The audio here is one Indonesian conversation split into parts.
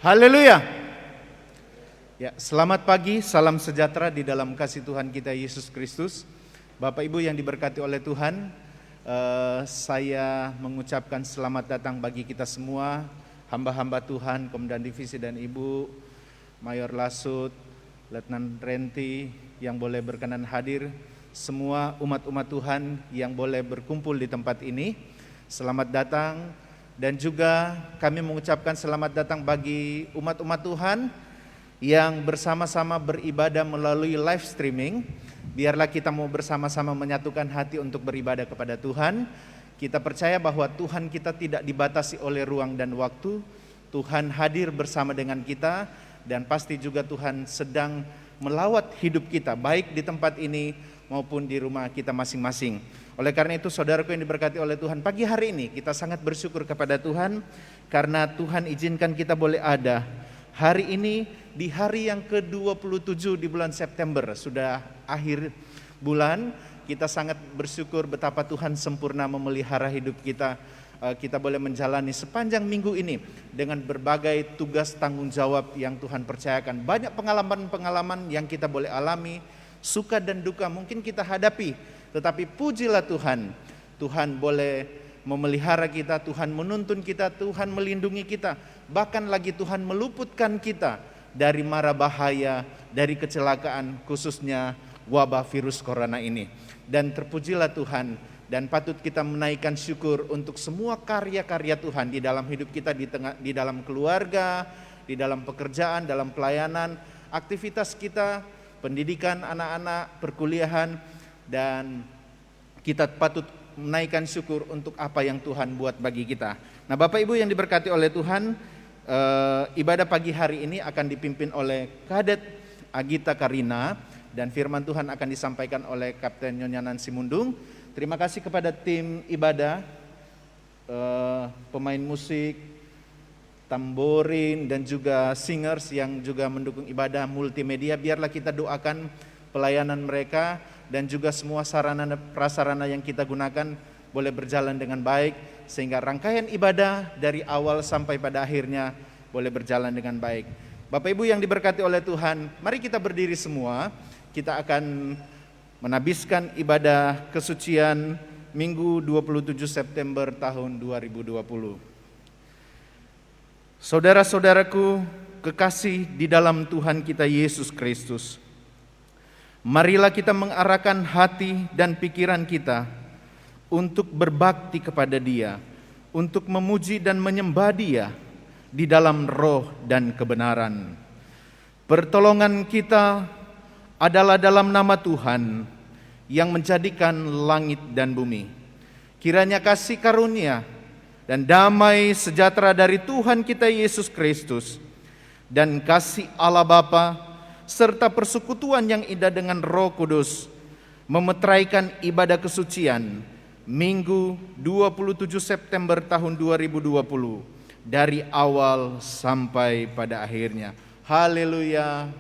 Haleluya. Ya, selamat pagi, salam sejahtera di dalam kasih Tuhan kita Yesus Kristus. Bapak Ibu yang diberkati oleh Tuhan, saya mengucapkan selamat datang bagi kita semua, hamba-hamba Tuhan, Komandan Divisi dan Ibu, Mayor Lasut, Letnan Renti yang boleh berkenan hadir, semua umat-umat Tuhan yang boleh berkumpul di tempat ini. Selamat datang. Dan juga kami mengucapkan selamat datang bagi umat-umat Tuhan yang bersama-sama beribadah melalui live streaming. Biarlah kita mau bersama-sama menyatukan hati untuk beribadah kepada Tuhan. Kita percaya bahwa Tuhan kita tidak dibatasi oleh ruang dan waktu. Tuhan hadir bersama dengan kita dan pasti juga Tuhan sedang melawat hidup kita, baik di tempat ini maupun di rumah kita masing-masing. Oleh karena itu saudaraku yang diberkati oleh Tuhan, pagi hari ini kita sangat bersyukur kepada Tuhan karena Tuhan izinkan kita boleh ada hari ini di hari yang ke-27 di bulan September, sudah akhir bulan. Kita sangat bersyukur betapa Tuhan sempurna memelihara hidup kita. Kita boleh menjalani sepanjang minggu ini dengan berbagai tugas tanggung jawab yang Tuhan percayakan. Banyak pengalaman-pengalaman yang kita boleh alami, suka dan duka mungkin kita hadapi. Tetapi pujilah Tuhan, Tuhan boleh memelihara kita, Tuhan menuntun kita, Tuhan melindungi kita. Bahkan lagi Tuhan meluputkan kita dari mara bahaya, dari kecelakaan khususnya wabah virus corona ini. Dan terpujilah Tuhan dan patut kita menaikkan syukur untuk semua karya-karya Tuhan di dalam hidup kita, di dalam keluarga, di dalam pekerjaan, dalam pelayanan, aktivitas kita, pendidikan anak-anak, perkuliahan. Dan kita patut menaikkan syukur untuk apa yang Tuhan buat bagi kita. Nah Bapak Ibu yang diberkati oleh Tuhan, ibadah pagi hari ini akan dipimpin oleh Kadet Agita Karina dan firman Tuhan akan disampaikan oleh Kapten Nyonya Nancy Mundung. Terima kasih kepada tim ibadah, pemain musik, tamborin dan juga singers yang juga mendukung ibadah multimedia. Biarlah kita doakan pelayanan mereka dan juga semua sarana prasarana yang kita gunakan boleh berjalan dengan baik sehingga rangkaian ibadah dari awal sampai pada akhirnya boleh berjalan dengan baik. Bapak Ibu yang diberkati oleh Tuhan, mari kita berdiri semua. Kita akan menabiskan ibadah kesucian Minggu 27 September tahun 2020. Saudara-saudaraku kekasih di dalam Tuhan kita Yesus Kristus, marilah kita mengarahkan hati dan pikiran kita untuk berbakti kepada Dia, untuk memuji dan menyembah Dia di dalam roh dan kebenaran. Pertolongan kita adalah dalam nama Tuhan yang menjadikan langit dan bumi. Kiranya kasih karunia dan damai sejahtera dari Tuhan kita Yesus Kristus dan kasih Allah Bapa serta persekutuan yang indah dengan Roh Kudus memeteraikan ibadah kesucian Minggu 27 September tahun 2020 dari awal sampai pada akhirnya. Haleluya.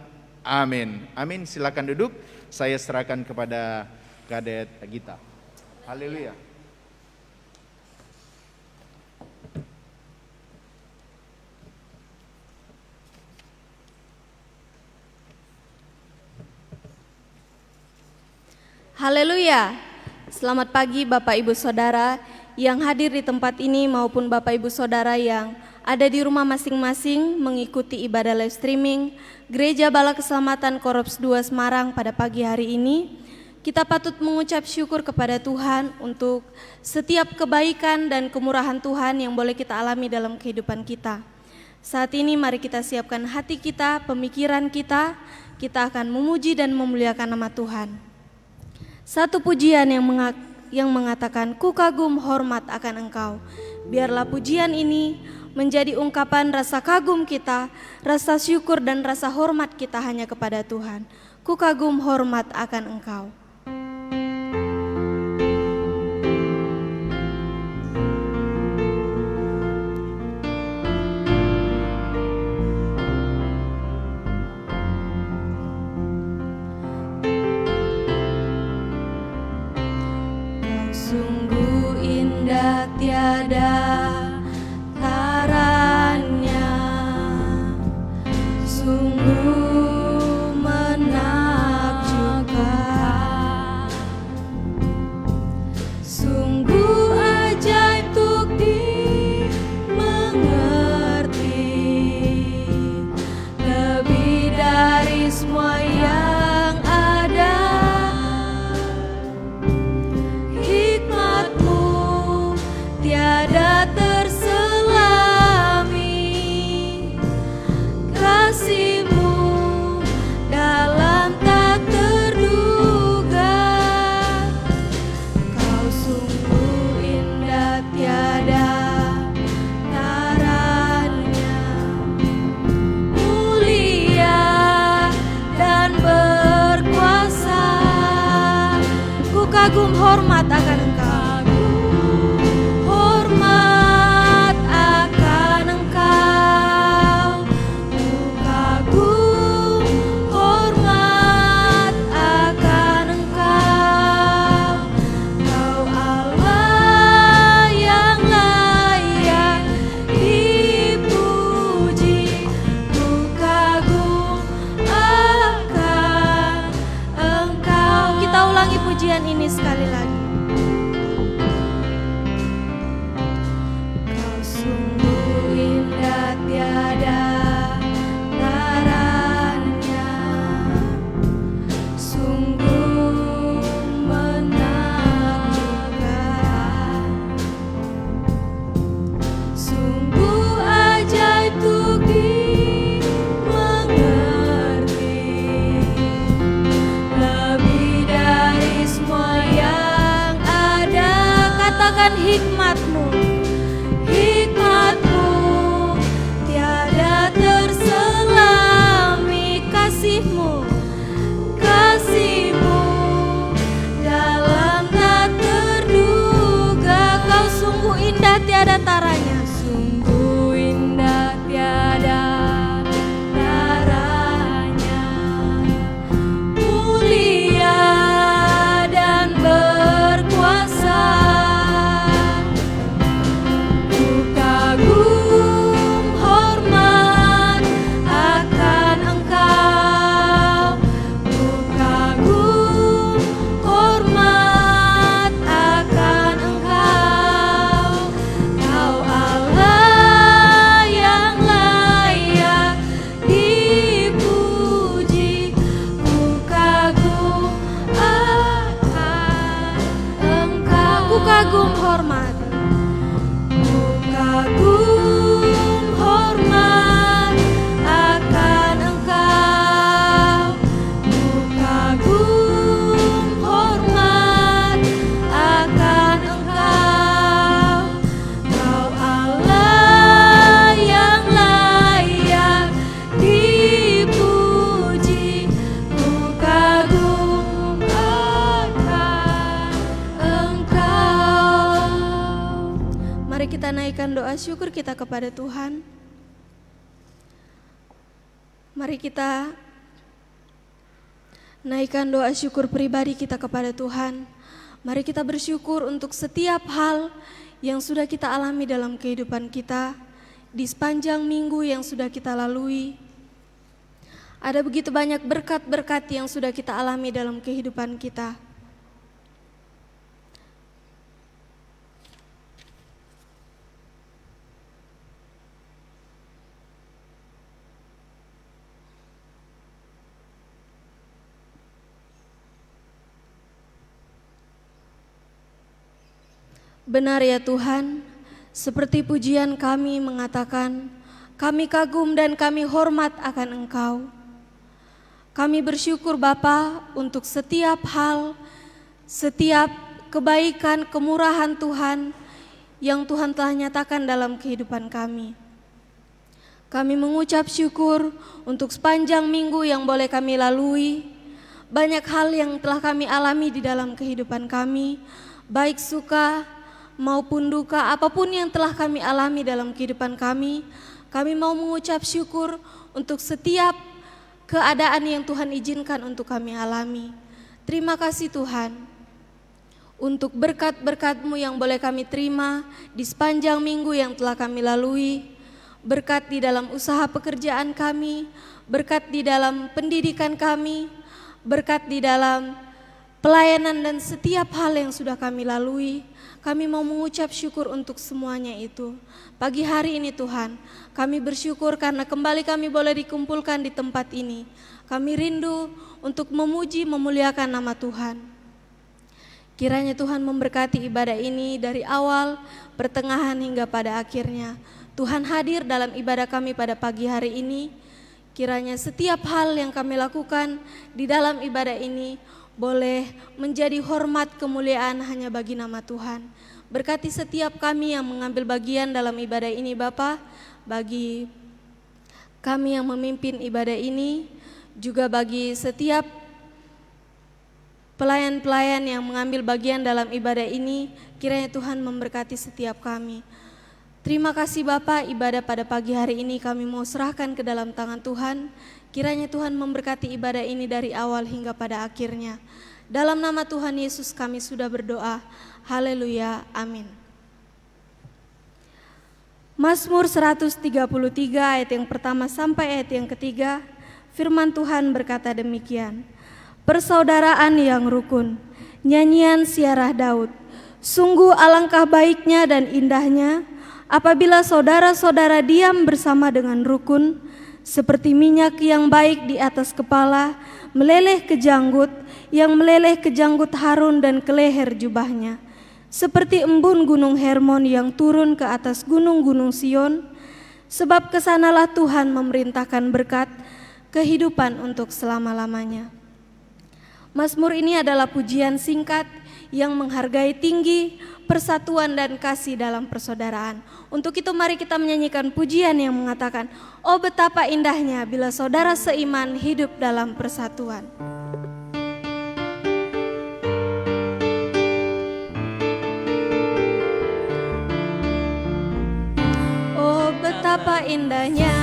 Amin. Amin. Silakan duduk. Saya serahkan kepada Kadet Agita. Haleluya. Haleluya. Selamat pagi Bapak Ibu Saudara yang hadir di tempat ini maupun Bapak Ibu Saudara yang ada di rumah masing-masing mengikuti ibadah live streaming Gereja Bala Keselamatan Korps 2 Semarang pada pagi hari ini. Kita patut mengucap syukur kepada Tuhan untuk setiap kebaikan dan kemurahan Tuhan yang boleh kita alami dalam kehidupan kita. Saat ini mari kita siapkan hati kita, pemikiran kita akan memuji dan memuliakan nama Tuhan. Satu pujian yang mengatakan, ku kagum hormat akan Engkau. Biarlah pujian ini menjadi ungkapan rasa kagum kita, rasa syukur dan rasa hormat kita hanya kepada Tuhan. Ku kagum hormat akan Engkau. Sungguh indah tiada taranya semua yang ada. Hikmat-Mu tiada terselami, kasih-Mu dalam tak terduga. Kau sungguh indah tiada taranya, mulia dan berkuasa. Ku kagum hormat akan Engkau, hormat akan Engkau. Ku kagum hormat akan Engkau. Kau Allah yang layak dipuji. Ku kagum akan Engkau. Kita ulangi pujian ini sekali lagi. Kau sungguh indah tiada taranya, sungguh menakjubkan, sungguh ajaib untuk dimengerti, lebih dari semua yang ada. Katakan hikmat-Mu, hikmat-Mu tiada terselami, kasih-Mu, kasih-Mu dalam tak terduga. Kau sungguh indah tiada taranya, sungguh indah tiada taranya, mulia dan berkuasa. Ku kagum hormat akan Engkau. Ku kagum hormat akan Engkau. Kau Allah yang layak dipuji. Ku kagum akan Engkau. Ku kagum hormat. Ku kagum hormat akan Engkau. Ku kagum hormat akan Engkau. Kau Allah yang layak dipuji. Ku kagum akan Engkau. Mari kita naikkan doa syukur kita kepada Tuhan. Mari kita naikkan doa syukur pribadi kita kepada Tuhan. Mari kita bersyukur untuk setiap hal yang sudah kita alami dalam kehidupan kita di sepanjang minggu yang sudah kita lalui. Ada begitu banyak berkat-berkat yang sudah kita alami dalam kehidupan kita. Benar ya Tuhan, seperti pujian kami mengatakan, kami kagum dan kami hormat akan Engkau. Kami bersyukur Bapa untuk setiap hal, setiap kebaikan, kemurahan Tuhan yang Tuhan telah nyatakan dalam kehidupan kami. Kami mengucap syukur untuk sepanjang minggu yang boleh kami lalui. Banyak hal yang telah kami alami di dalam kehidupan kami, baik suka maupun duka, apapun yang telah kami alami dalam kehidupan kami mau mengucap syukur untuk setiap keadaan yang Tuhan izinkan untuk kami alami. Terima kasih Tuhan untuk berkat-berkat-Mu yang boleh kami terima di sepanjang minggu yang telah kami lalui. Berkat di dalam usaha pekerjaan kami, berkat di dalam pendidikan kami, berkat di dalam pelayanan dan setiap hal yang sudah kami lalui. Kami mau mengucap syukur untuk semuanya itu. Pagi hari ini Tuhan, kami bersyukur karena kembali kami boleh dikumpulkan di tempat ini. Kami rindu untuk memuji, memuliakan nama Tuhan. Kiranya Tuhan memberkati ibadah ini dari awal, pertengahan hingga pada akhirnya. Tuhan hadir dalam ibadah kami pada pagi hari ini. Kiranya setiap hal yang kami lakukan di dalam ibadah ini boleh menjadi hormat kemuliaan hanya bagi nama Tuhan. Berkati setiap kami yang mengambil bagian dalam ibadah ini Bapa, bagi kami yang memimpin ibadah ini, juga bagi setiap pelayan-pelayan yang mengambil bagian dalam ibadah ini. Kiranya Tuhan memberkati setiap kami. Terima kasih Bapa, ibadah pada pagi hari ini kami mau serahkan ke dalam tangan Tuhan. Kiranya Tuhan memberkati ibadah ini dari awal hingga pada akhirnya. Dalam nama Tuhan Yesus kami sudah berdoa. Haleluya, amin. Mazmur 133 ayat yang pertama sampai ayat yang ketiga, firman Tuhan berkata demikian. Persaudaraan yang rukun, nyanyian siarah Daud. Sungguh alangkah baiknya dan indahnya apabila saudara-saudara diam bersama dengan rukun, seperti minyak yang baik di atas kepala, meleleh ke janggut, yang meleleh ke janggut Harun dan ke leher jubahnya. Seperti embun gunung Hermon yang turun ke atas gunung-gunung Sion, sebab kesanalah Tuhan memerintahkan berkat, kehidupan untuk selama-lamanya. Mazmur ini adalah pujian singkat yang menghargai tinggi persatuan dan kasih dalam persaudaraan. Untuk itu mari kita menyanyikan pujian yang mengatakan, oh betapa indahnya bila saudara seiman hidup dalam persatuan. Oh betapa indahnya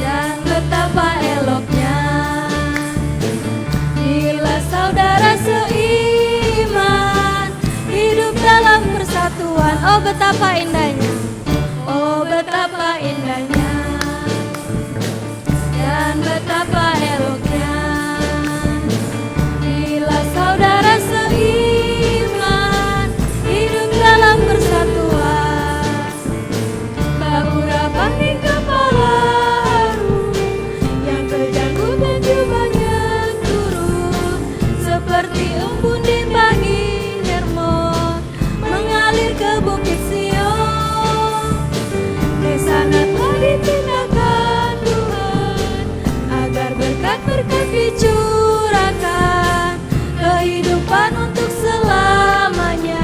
dan betapa eloknya bila saudara seiman hidup dalam persatuan. Oh betapa indahnya, oh betapa indahnya dan betapa eloknya bila saudara seiman hidup dalam persatuan. Bahura bagi kepala Harun yang kejanggut dan jubahnya turun seperti embun di pagi Hermon mengalir ke bukit Sion. Di sana telah dipindahkan Tuhan agar berkat-berkat dicurahkan, kehidupan untuk selamanya.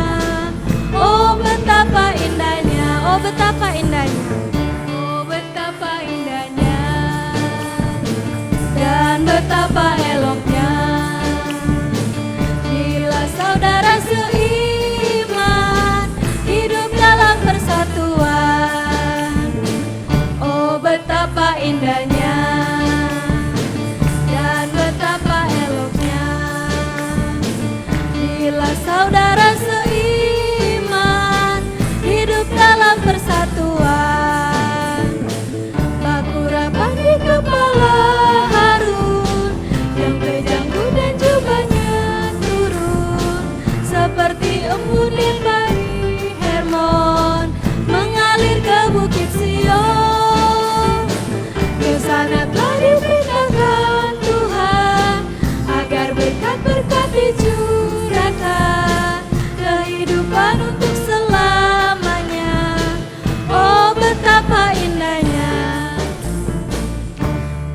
Oh betapa indahnya, oh betapa indahnya, oh betapa indahnya dan betapa eloknya bila saudara seiman hidup dalam persatuan. Oh betapa indahnya dan betapa eloknya bila saudara seiman hidup dalam persatuan. Baku rapat di kepala Harun yang kejanggut dan jubahnya turun seperti embun di pagi Hermon mengalir ke bukit Sion. Ke sana telah dipindahkan Tuhan agar berkat-berkat dicurahkan, kehidupan untuk selamanya. Oh betapa indahnya.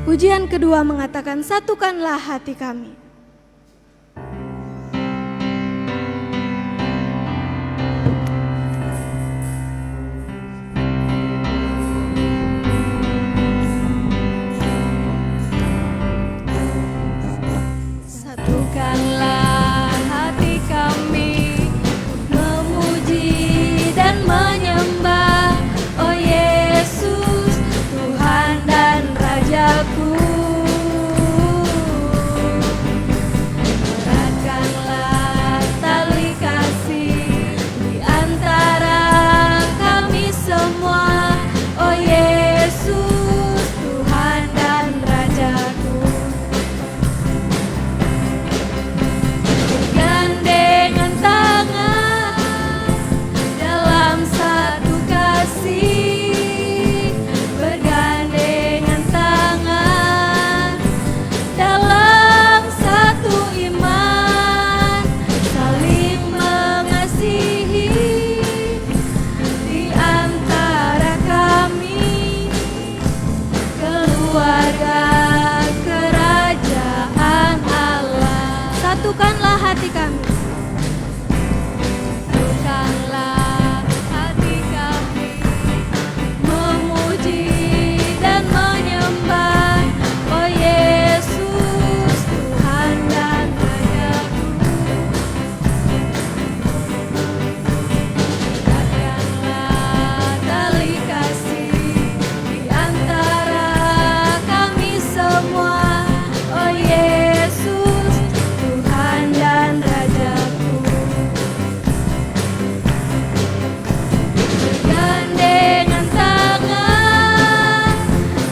Pujian kedua mengatakan, satukanlah hati kami. Satukanlah hati kami memuji dan menyembah, oh Yesus, Tuhan dan Rajaku. Eratkanlah tali kasih di antara kami semua, oh Yesus, Tuhan dan Rajaku. hati kami. Bukanlah hati kami memuji dan menyembah, oh Yesus, Tuhan dan Rajaku. Dekatkanlah tali kasih di antara kami semua, oh Yesus, Tuhan dan Rajaku. Bergandengan tangan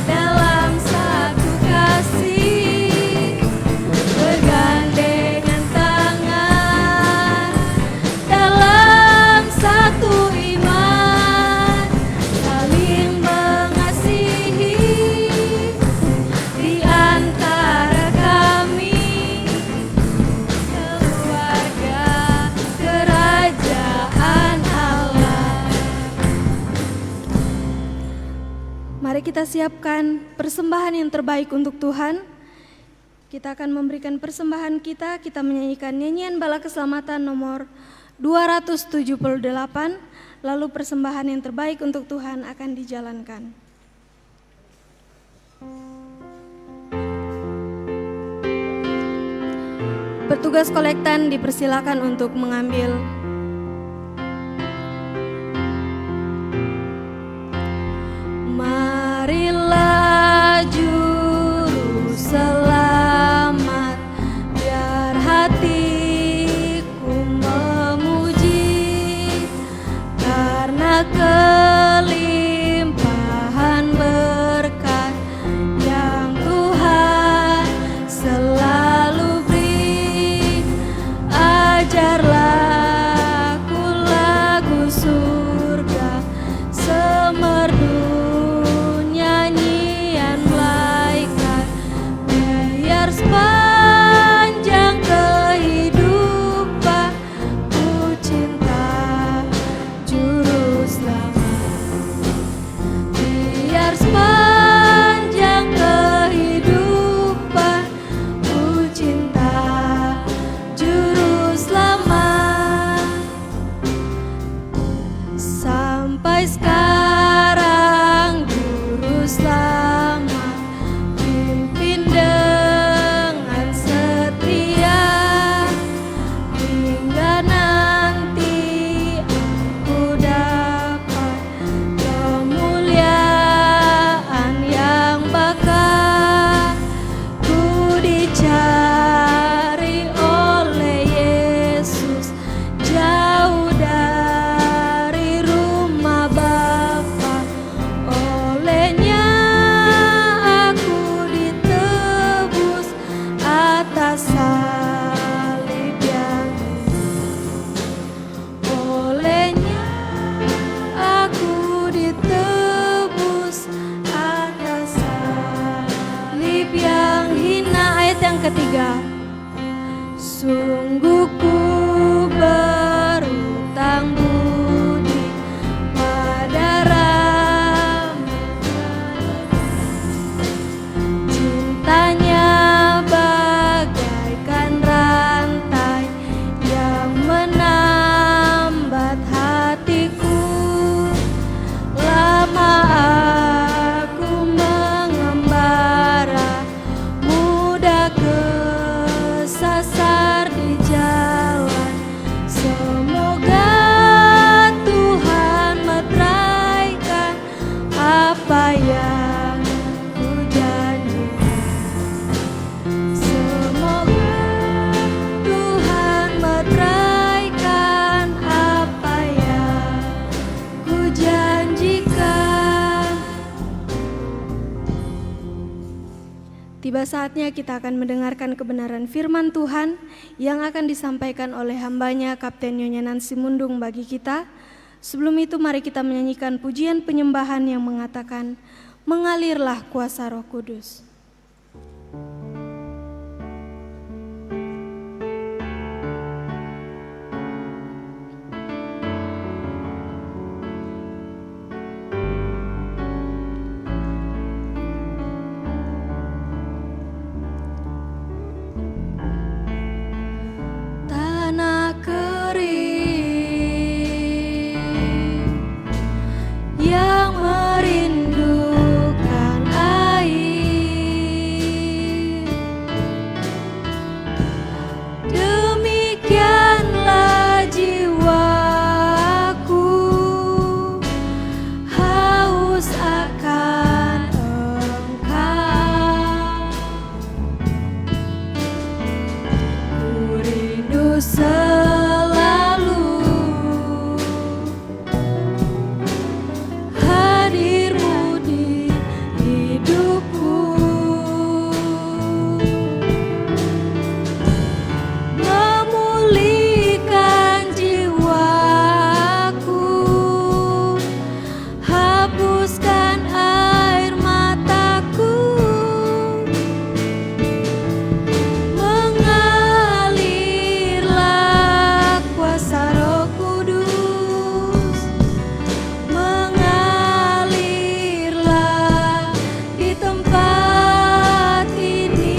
dalam satu kasih, bergandengan tangan dalam satu iman, saling mengasihi di antara kami, keluarga kerajaan Allah. Mari kita siapkan persembahan yang terbaik untuk Tuhan. Kita akan memberikan persembahan kita menyanyikan nyanyian bala keselamatan nomor 278, lalu persembahan yang terbaik untuk Tuhan akan dijalankan. Petugas kolektan dipersilakan untuk mengambil. Marilah juru selamat, biar hatiku memuji, karena kelimpahan berkat yang Tuhan selalu beri. Ajarlah aku lagu surga, semerdu nyanyian malaikat, biar sepanjang kehidupan ku cinta juru selamat. Biar sepanjang kehidupan ku cinta juru selamat. Sampai sekarang juru selamat pimpin dengan setia, hingga nanti aku dapat kemuliaan yang bakal ku dicari oleh Yesus, jauh dari rumah Bapa. Olehnya aku ditebus atas salib yang olehnya aku ditebus atas salib yang hina. Ayat yang ketiga. Sungguh ku berutang budi pada cintanya bagaikan rantai yang menambat hatiku. Lama aku mengembara, mudah kesasar di jalan. Semoga Tuhan meteraikan apa yang ku janjikan. Semoga Tuhan meteraikan apa yang ku janjikan. Tiba saatnya kita akan mendengarkan kebenaran firman Tuhan yang akan disampaikan oleh hambanya Kapten Nyonya Nancy Mundung bagi kita. Sebelum itu mari kita menyanyikan pujian penyembahan yang mengatakan, mengalirlah kuasa Roh Kudus. Tak selalu hadir-Mu di hidupku, memulihkan jiwaku, hapuskan air mataku, mengalirlah kuasa Roh Kudus, mengalirlah di tempat ini,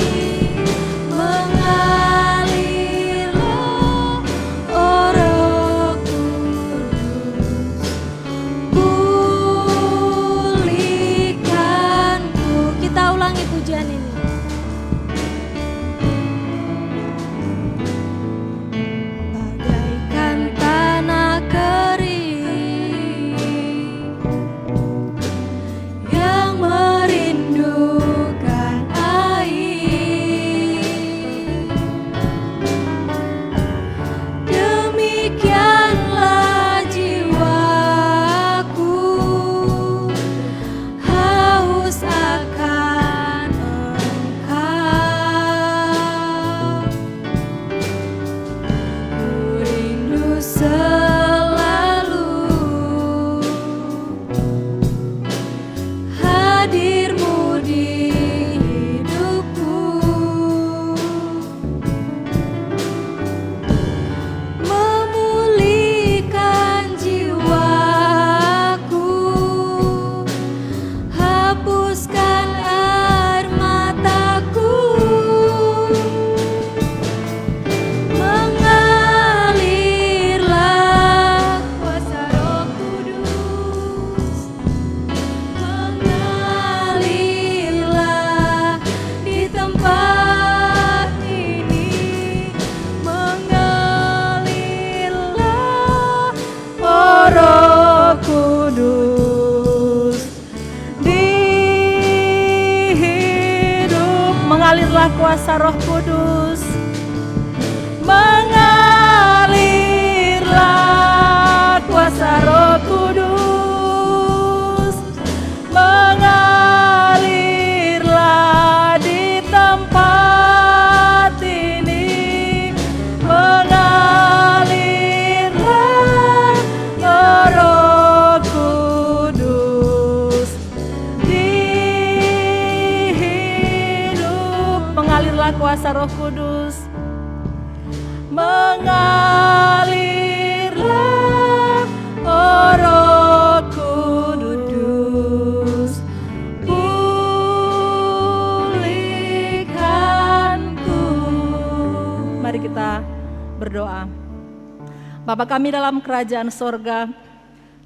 mengalirlah, oh Roh Kudus, pulihkanku. Kita ulangi pujian ini. Bagaikan tanah kering yang merindukan air, demikianlah jiwaku haus akan Engkau. Ku rindu selalu hadir-Mu di hidupku, memulihkan jiwaku, hapuskan air mataku, mengalirlah kuasa Roh Kudus, mengalirlah di tempat ini, mengalirlah, oh Roh Kudus di hidup, mengalirlah kuasa Roh Kudus, mengalirlah kuasa Roh Kudus, mengalirlah di tempat ini, mengalirlah, oh Roh Kudus di hidup, mengalirlah kuasa Roh Kudus, mengalirlah, oh Roh Kudus, pulihkanku. Mari kita berdoa. Bapa kami dalam kerajaan sorga,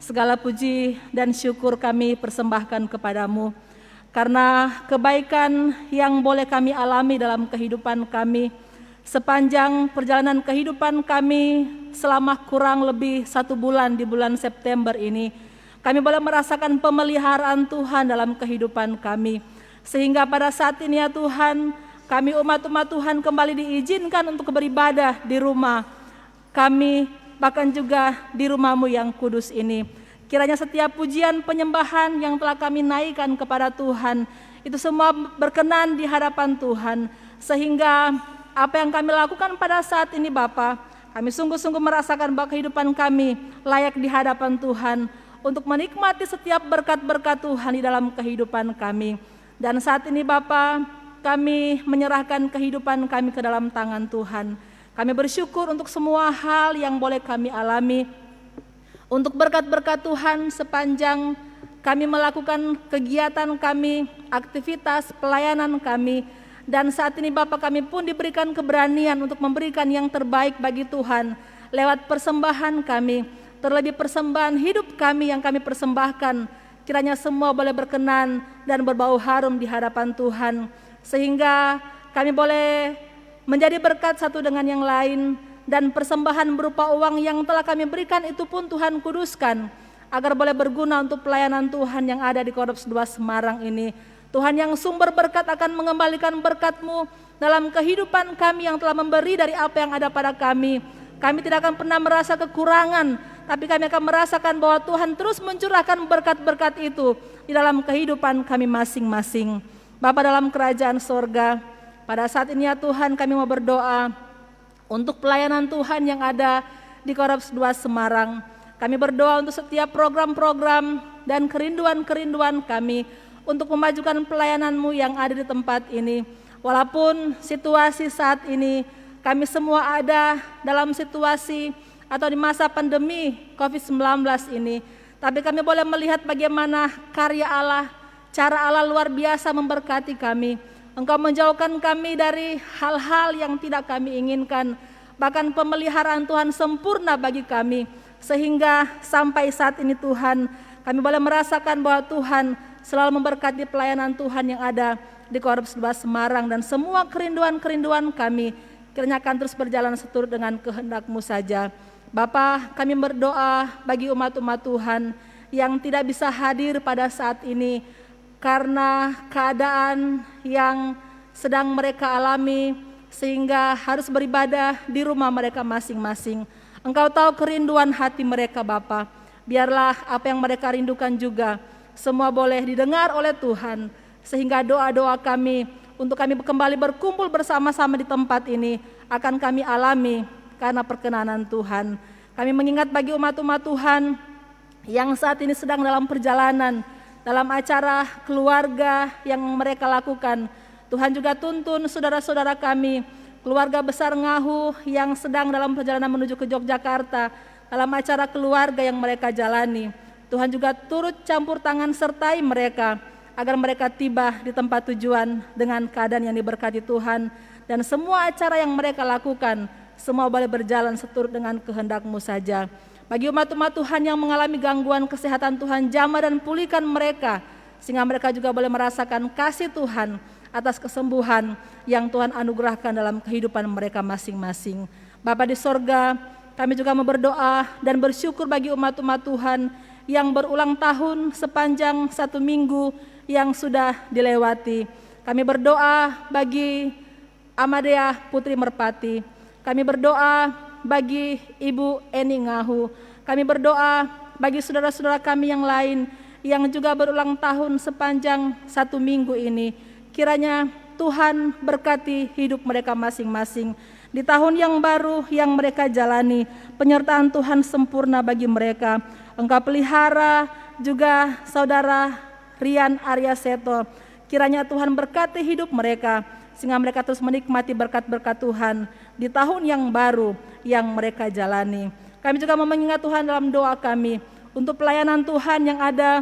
segala puji dan syukur kami persembahkan kepadamu karena kebaikan yang boleh kami alami dalam kehidupan kami sepanjang perjalanan kehidupan kami selama kurang lebih 1 bulan di bulan September ini. Kami boleh merasakan pemeliharaan Tuhan dalam kehidupan kami, sehingga pada saat ini ya Tuhan, kami umat-umat Tuhan kembali diizinkan untuk beribadah di rumah kami, bahkan juga di rumah-Mu yang kudus ini. Kiranya setiap pujian penyembahan yang telah kami naikkan kepada Tuhan, itu semua berkenan di hadapan Tuhan, sehingga apa yang kami lakukan pada saat ini Bapa, kami sungguh-sungguh merasakan bahwa kehidupan kami layak di hadapan Tuhan untuk menikmati setiap berkat-berkat Tuhan di dalam kehidupan kami. Dan saat ini Bapa, kami menyerahkan kehidupan kami ke dalam tangan Tuhan. Kami bersyukur untuk semua hal yang boleh kami alami, untuk berkat-berkat Tuhan sepanjang kami melakukan kegiatan kami, aktivitas pelayanan kami. Dan saat ini Bapa, kami pun diberikan keberanian untuk memberikan yang terbaik bagi Tuhan lewat persembahan kami, terlebih persembahan hidup kami yang kami persembahkan. Kiranya semua boleh berkenan dan berbau harum di hadapan Tuhan, sehingga kami boleh menjadi berkat satu dengan yang lain, dan persembahan berupa uang yang telah kami berikan itu pun Tuhan kuduskan agar boleh berguna untuk pelayanan Tuhan yang ada di Korps 2 Semarang ini. Tuhan yang sumber berkat akan mengembalikan berkat-Mu dalam kehidupan kami yang telah memberi dari apa yang ada pada kami. Kami tidak akan pernah merasa kekurangan, tapi kami akan merasakan bahwa Tuhan terus mencurahkan berkat-berkat itu di dalam kehidupan kami masing-masing. Bapa dalam kerajaan sorga, pada saat ini ya Tuhan kami mau berdoa untuk pelayanan Tuhan yang ada di Korps 2 Semarang. Kami berdoa untuk setiap program-program dan kerinduan-kerinduan kami untuk memajukan pelayanan-Mu yang ada di tempat ini. Walaupun situasi saat ini kami semua ada dalam situasi atau di masa pandemi COVID-19 ini, tapi kami boleh melihat bagaimana karya Allah, cara Allah luar biasa memberkati kami. Engkau menjauhkan kami dari hal-hal yang tidak kami inginkan, bahkan pemeliharaan Tuhan sempurna bagi kami, sehingga sampai saat ini Tuhan, kami boleh merasakan bahwa Tuhan selalu memberkati pelayanan Tuhan yang ada di Korps 2 Semarang, dan semua kerinduan-kerinduan kami kiranya akan terus berjalan seturut dengan kehendak-Mu saja. Bapa, kami berdoa bagi umat-umat Tuhan yang tidak bisa hadir pada saat ini karena keadaan yang sedang mereka alami, sehingga harus beribadah di rumah mereka masing-masing. Engkau tahu kerinduan hati mereka Bapa. Biarlah apa yang mereka rindukan juga semua boleh didengar oleh Tuhan, sehingga doa-doa kami untuk kami kembali berkumpul bersama-sama di tempat ini akan kami alami karena perkenanan Tuhan. Kami mengingat bagi umat-umat Tuhan yang saat ini sedang dalam perjalanan, dalam acara keluarga yang mereka lakukan. Tuhan juga tuntun saudara-saudara kami, keluarga besar Ngahu yang sedang dalam perjalanan menuju ke Yogyakarta, dalam acara keluarga yang mereka jalani. Tuhan juga turut campur tangan sertai mereka agar mereka tiba di tempat tujuan dengan keadaan yang diberkati Tuhan, dan semua acara yang mereka lakukan semua boleh berjalan seturut dengan kehendak-Mu saja. Bagi umat-umat Tuhan yang mengalami gangguan kesehatan, Tuhan jamah dan pulihkan mereka, sehingga mereka juga boleh merasakan kasih Tuhan atas kesembuhan yang Tuhan anugerahkan dalam kehidupan mereka masing-masing. Bapa di sorga, kami juga mau berdoa dan bersyukur bagi umat-umat Tuhan yang berulang tahun sepanjang 1 minggu yang sudah dilewati. Kami berdoa bagi Amadea Putri Merpati. Kami berdoa bagi Ibu Eni Ngahu. Kami berdoa bagi saudara-saudara kami yang lain yang juga berulang tahun sepanjang 1 minggu ini. Kiranya Tuhan berkati hidup mereka masing-masing. Di tahun yang baru yang mereka jalani, penyertaan Tuhan sempurna bagi mereka. Engkau pelihara juga saudara Rian Arya Seto. Kiranya Tuhan berkati hidup mereka, sehingga mereka terus menikmati berkat-berkat Tuhan di tahun yang baru yang mereka jalani. Kami juga mengingat Tuhan dalam doa kami untuk pelayanan Tuhan yang ada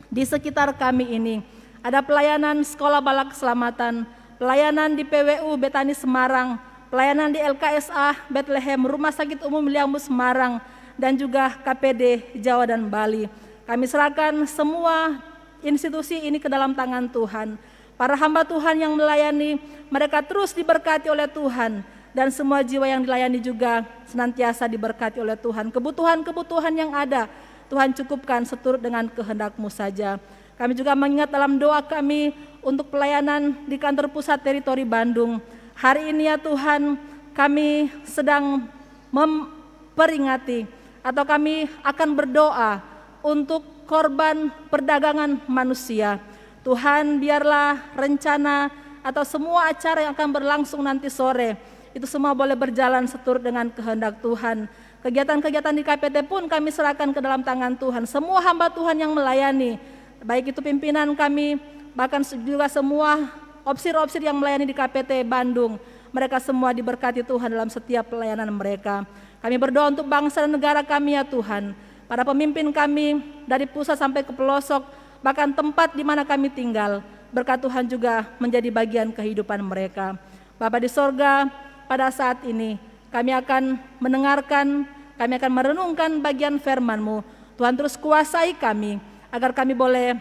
di sekitar kami ini. Ada pelayanan Sekolah Bala Keselamatan, pelayanan di PWU Betani Semarang, pelayanan di LKSA Bethlehem, Rumah Sakit Umum Liambu Semarang, dan juga KPD Jawa dan Bali. Kami serahkan semua institusi ini ke dalam tangan Tuhan. Para hamba Tuhan yang melayani, mereka terus diberkati oleh Tuhan, dan semua jiwa yang dilayani juga senantiasa diberkati oleh Tuhan. Kebutuhan-kebutuhan yang ada, Tuhan cukupkan seturut dengan kehendak-Mu saja. Kami juga mengingat dalam doa kami untuk pelayanan di kantor pusat teritori Bandung. Hari ini ya Tuhan, kami sedang memperingati atau kami akan berdoa untuk korban perdagangan manusia. Tuhan, biarlah rencana atau semua acara yang akan berlangsung nanti sore itu semua boleh berjalan seturut dengan kehendak Tuhan. Kegiatan-kegiatan di KPT pun kami serahkan ke dalam tangan Tuhan. Semua hamba Tuhan yang melayani, baik itu pimpinan kami, bahkan juga semua opsir-opsir yang melayani di KPT Bandung, mereka semua diberkati Tuhan dalam setiap pelayanan mereka. Kami berdoa untuk bangsa dan negara kami ya Tuhan, para pemimpin kami dari pusat sampai ke pelosok, bahkan tempat di mana kami tinggal, berkat Tuhan juga menjadi bagian kehidupan mereka. Bapa di sorga, pada saat ini kami akan mendengarkan, kami akan merenungkan bagian firman-Mu. Tuhan terus kuasai kami, agar kami boleh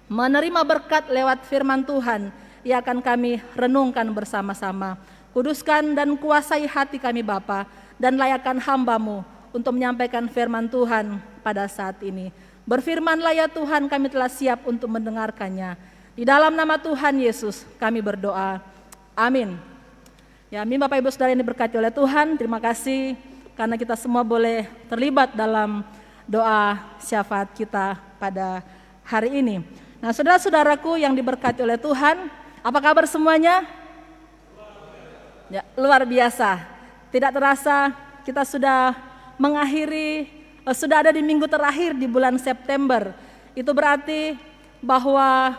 menerima berkat lewat firman Tuhan yang akan kami renungkan bersama-sama. Kuduskan dan kuasai hati kami Bapa, dan layakkan hamba-Mu untuk menyampaikan firman Tuhan pada saat ini. Berfirmanlah ya Tuhan, kami telah siap untuk mendengarkannya. Di dalam nama Tuhan Yesus kami berdoa. Amin. Ya, amin Bapak Ibu Saudara yang diberkati oleh Tuhan. Terima kasih karena kita semua boleh terlibat dalam doa syafaat kita pada hari ini. Nah, saudara-saudaraku yang diberkati oleh Tuhan, apa kabar semuanya? Ya, luar biasa. Tidak terasa kita sudah mengakhiri, sudah ada di minggu terakhir di bulan September. Itu berarti bahwa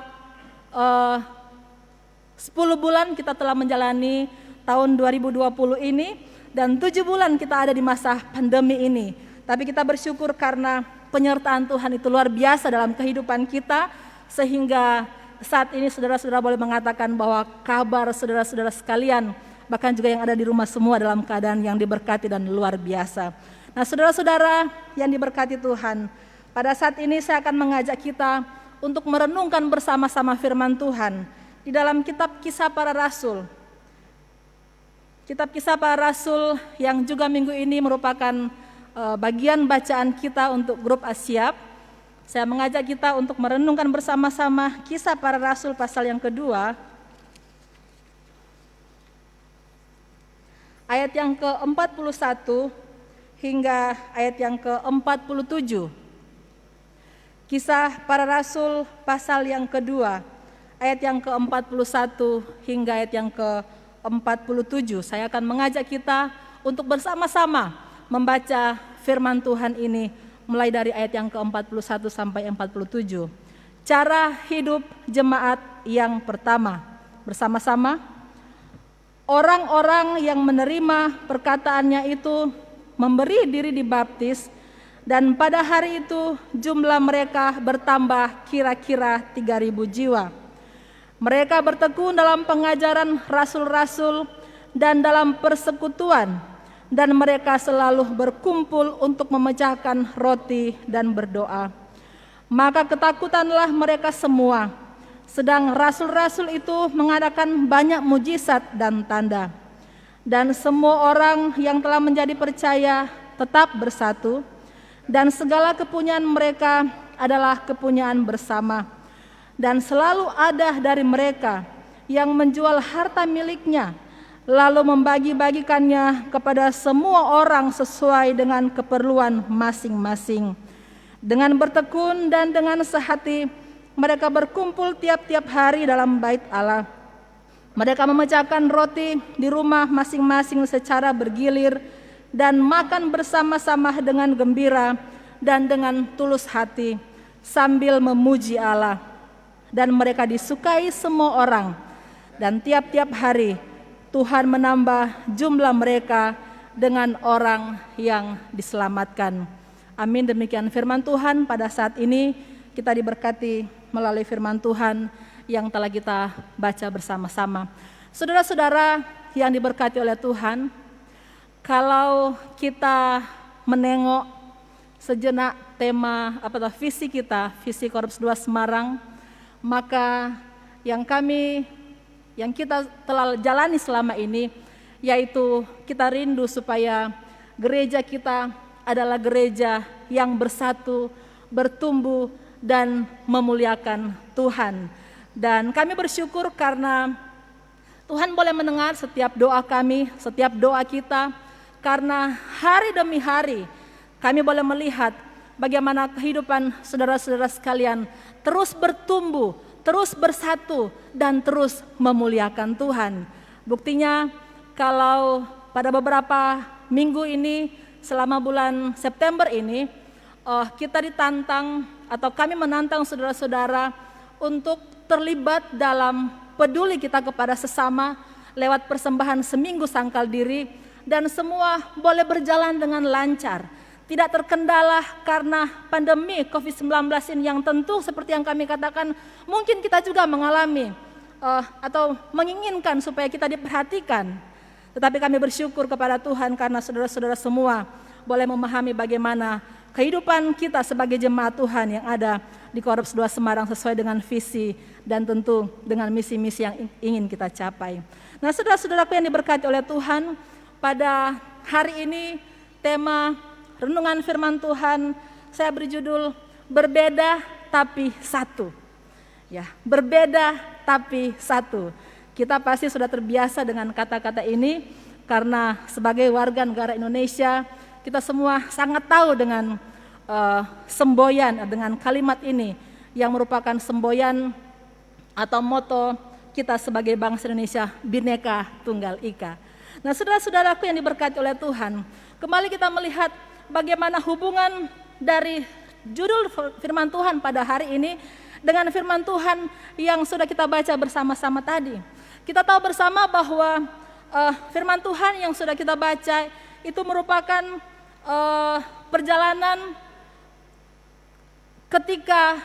10 bulan kita telah menjalani tahun 2020 ini, dan 7 bulan kita ada di masa pandemi ini. Tapi kita bersyukur karena penyertaan Tuhan itu luar biasa dalam kehidupan kita, sehingga saat ini saudara-saudara boleh mengatakan bahwa kabar saudara-saudara sekalian, bahkan juga yang ada di rumah semua dalam keadaan yang diberkati dan luar biasa. Nah, saudara-saudara yang diberkati Tuhan, pada saat ini saya akan mengajak kita untuk merenungkan bersama-sama firman Tuhan di dalam kitab Kisah Para Rasul. Kitab Kisah Para Rasul yang juga minggu ini merupakan bagian bacaan kita untuk grup Asyap. Saya mengajak kita untuk merenungkan bersama-sama Kisah Para Rasul pasal yang kedua, ayat yang ke-41 hingga ayat yang ke-47. Kisah Para Rasul pasal yang kedua, ayat yang ke-41 hingga ayat yang ke-47. Saya akan mengajak kita untuk bersama-sama membaca firman Tuhan ini mulai dari ayat yang ke-41 sampai 47. Cara hidup jemaat yang pertama. Bersama-sama, orang-orang yang menerima perkataannya itu memberi diri dibaptis, dan pada hari itu jumlah mereka bertambah kira-kira 3.000 jiwa. Mereka bertekun dalam pengajaran rasul-rasul dan dalam persekutuan, dan mereka selalu berkumpul untuk memecahkan roti dan berdoa. Maka ketakutanlah mereka semua, sedang rasul-rasul itu mengadakan banyak mujizat dan tanda. Dan semua orang yang telah menjadi percaya tetap bersatu, dan segala kepunyaan mereka adalah kepunyaan bersama. Dan selalu ada dari mereka yang menjual harta miliknya, lalu membagi-bagikannya kepada semua orang sesuai dengan keperluan masing-masing. Dengan bertekun dan dengan sehati, mereka berkumpul tiap-tiap hari dalam bait Allah. Mereka memecahkan roti di rumah masing-masing secara bergilir, dan makan bersama-sama dengan gembira dan dengan tulus hati, sambil memuji Allah. Dan mereka disukai semua orang, dan tiap-tiap hari Tuhan menambah jumlah mereka dengan orang yang diselamatkan. Amin. Demikian firman Tuhan pada saat ini. Kita diberkati melalui firman Tuhan yang telah kita baca bersama-sama. Saudara-saudara yang diberkati oleh Tuhan, kalau kita menengok sejenak tema visi kita, visi Korps 2 Semarang, maka yang kita telah jalani selama ini, yaitu kita rindu supaya gereja kita adalah gereja yang bersatu, bertumbuh, dan memuliakan Tuhan. Dan kami bersyukur karena Tuhan boleh mendengar setiap doa kami, setiap doa kita, karena hari demi hari kami boleh melihat bagaimana kehidupan saudara-saudara sekalian terus bertumbuh, terus bersatu, dan terus memuliakan Tuhan. Buktinya kalau pada beberapa minggu ini, selama bulan September ini, kita ditantang atau kami menantang saudara-saudara untuk terlibat dalam peduli kita kepada sesama lewat persembahan seminggu sangkal diri, dan semua boleh berjalan dengan lancar, tidak terkendala karena pandemi COVID-19 ini yang tentu seperti yang kami katakan mungkin kita juga mengalami atau menginginkan supaya kita diperhatikan. Tetapi kami bersyukur kepada Tuhan karena saudara-saudara semua boleh memahami bagaimana kehidupan kita sebagai jemaat Tuhan yang ada di Korps 2 Semarang sesuai dengan visi dan tentu dengan misi-misi yang ingin kita capai. Nah, saudara-saudaraku yang diberkati oleh Tuhan, pada hari ini tema renungan firman Tuhan saya beri judul Berbeda Tapi Satu. Ya, berbeda tapi satu. Kita pasti sudah terbiasa dengan kata-kata ini karena sebagai warga negara Indonesia kita semua sangat tahu dengan semboyan, dengan kalimat ini yang merupakan semboyan atau moto kita sebagai bangsa Indonesia, Bhinneka Tunggal Ika. Nah, saudara-saudaraku yang diberkati oleh Tuhan, kembali kita melihat bagaimana hubungan dari judul firman Tuhan pada hari ini dengan firman Tuhan yang sudah kita baca bersama-sama tadi. Kita tahu bersama bahwa firman Tuhan yang sudah kita baca itu merupakan perjalanan ketika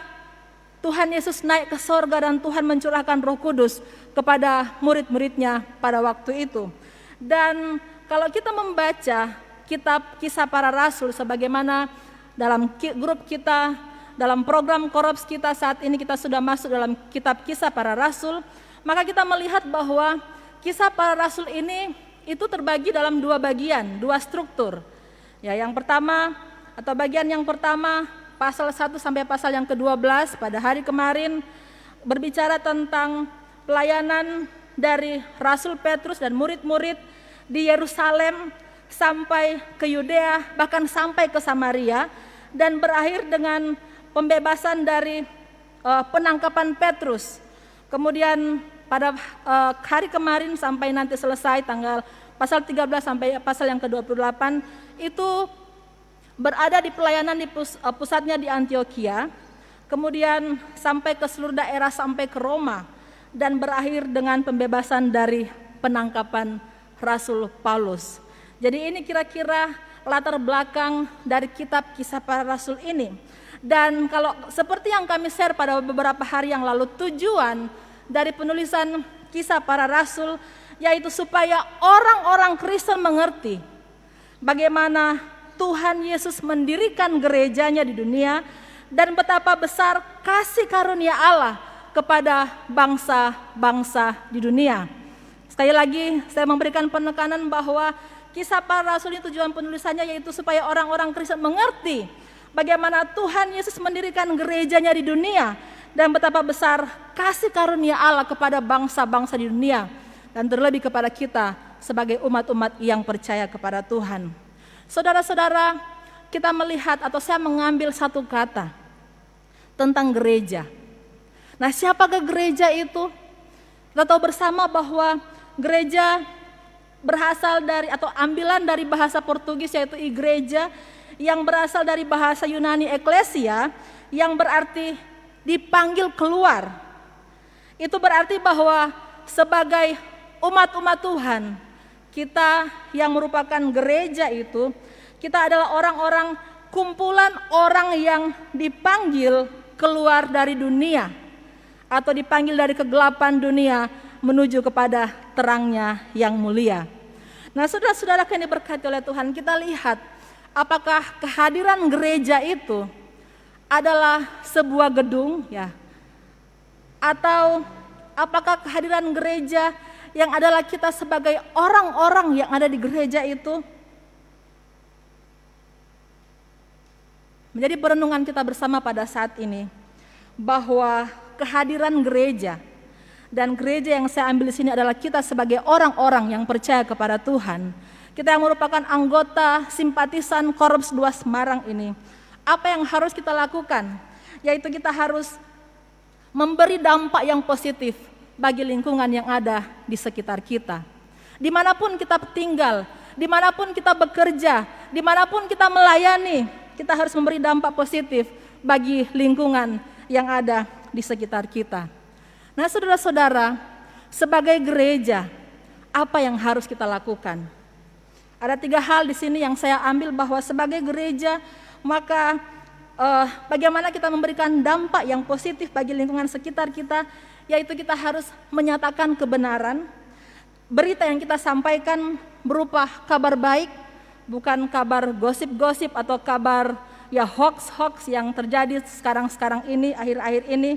Tuhan Yesus naik ke sorga dan Tuhan mencurahkan Roh Kudus kepada murid-muridnya pada waktu itu. Dan kalau kita membaca kitab Kisah Para Rasul sebagaimana dalam grup kita, dalam program Korops kita saat ini kita sudah masuk dalam kitab Kisah Para Rasul, maka kita melihat bahwa Kisah Para Rasul ini itu terbagi dalam dua bagian, dua struktur. Ya, yang pertama atau bagian yang pertama pasal 1 sampai pasal yang ke-12 pada hari kemarin berbicara tentang pelayanan dari Rasul Petrus dan murid-murid di Yerusalem sampai ke Yudea, bahkan sampai ke Samaria, dan berakhir dengan pembebasan dari penangkapan Petrus. Kemudian pada hari kemarin sampai nanti selesai tanggal pasal 13 sampai pasal yang ke-28 itu berada di pelayanan di pusatnya di Antioquia, kemudian sampai ke seluruh daerah sampai ke Roma, dan berakhir dengan pembebasan dari penangkapan Rasul Paulus. Jadi ini kira-kira latar belakang dari kitab Kisah Para Rasul ini. Dan kalau seperti yang kami share pada beberapa hari yang lalu, tujuan dari penulisan Kisah Para Rasul yaitu supaya orang-orang Kristen mengerti bagaimana Tuhan Yesus mendirikan gerejanya di dunia dan betapa besar kasih karunia Allah kepada bangsa-bangsa di dunia. Sekali lagi saya memberikan penekanan bahwa Kisah Para Rasul ini tujuan penulisannya yaitu supaya orang-orang Kristen mengerti bagaimana Tuhan Yesus mendirikan gerejanya di dunia dan betapa besar kasih karunia Allah kepada bangsa-bangsa di dunia dan terlebih kepada kita sebagai umat-umat yang percaya kepada Tuhan. Saudara-saudara, kita melihat atau saya mengambil satu kata tentang gereja. Nah, siapakah gereja itu? Kita tahu bersama bahwa gereja berasal dari atau ambilan dari bahasa Portugis yaitu igreja, yang berasal dari bahasa Yunani eklesia yang berarti dipanggil keluar. Itu berarti bahwa sebagai umat-umat Tuhan, kita yang merupakan gereja itu, kita adalah orang-orang, kumpulan orang yang dipanggil keluar dari dunia atau dipanggil dari kegelapan dunia menuju kepada terangnya yang mulia. Nah, saudara-saudara yang diberkati oleh Tuhan, kita lihat apakah kehadiran gereja itu adalah sebuah gedung ya, atau apakah kehadiran gereja yang adalah kita sebagai orang-orang yang ada di gereja itu. Menjadi perenungan kita bersama pada saat ini bahwa kehadiran gereja dan gereja yang saya ambil di sini adalah kita sebagai orang-orang yang percaya kepada Tuhan. Kita yang merupakan anggota simpatisan Korops 2 Semarang ini. Apa yang harus kita lakukan? Yaitu kita harus memberi dampak yang positif bagi lingkungan yang ada di sekitar kita. Dimanapun kita tinggal, dimanapun kita bekerja, dimanapun kita melayani, kita harus memberi dampak positif bagi lingkungan yang ada di sekitar kita. Nah, saudara-saudara, sebagai gereja, apa yang harus kita lakukan? Ada 3 hal di sini yang saya ambil bahwa sebagai gereja, maka bagaimana kita memberikan dampak yang positif bagi lingkungan sekitar kita, yaitu kita harus menyatakan kebenaran. Berita yang kita sampaikan berupa kabar baik, bukan kabar gosip-gosip atau kabar ya hoax-hoax yang terjadi sekarang-sekarang ini, akhir-akhir ini.